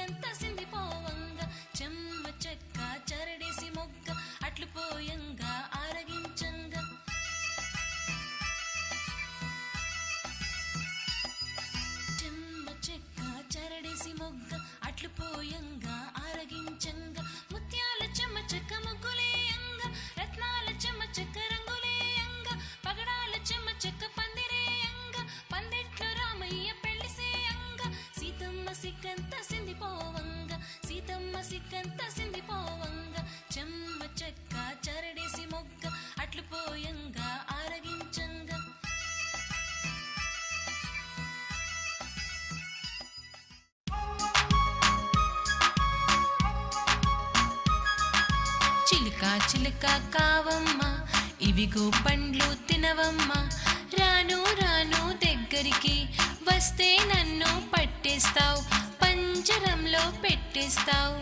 సిగ్గంత సిందిపోవంగ చెమ్మ చెక్క చరడేసి మొగ్గ అట్లు పోయంగా ఆరగించంగా చెమ్మ చెక్క చరడేసి మొగ్గ అట్లు పోయంగా ఆరగించంగా ముత్యాల చెమ్మ చెక్క ముగ్గులేయంగా రత్నాల చెమ్మ చెక్క రంగులేయంగా పగడాల చెమ్మ చెక్క పందిరేయంగా పందిట్లో రామయ్య పెళ్లి సేయంగా సీతమ్మ సిగ్గంత సిందిపోవంగా సీతమ్మ సిగ్గంత సిందిపోవంగా చెమ్మ చెక్క చరడేసి మొగ్గ అట్లు పోయంగా ఆరగించంగా చిలుక చిలుక కావమ్మ ఇవిగో పండ్లు తినవమ్మ రాను రాను దగ్గరికి వస్తే నన్ను పట్టేస్తావు పంజరంలో పెట్టేస్తావు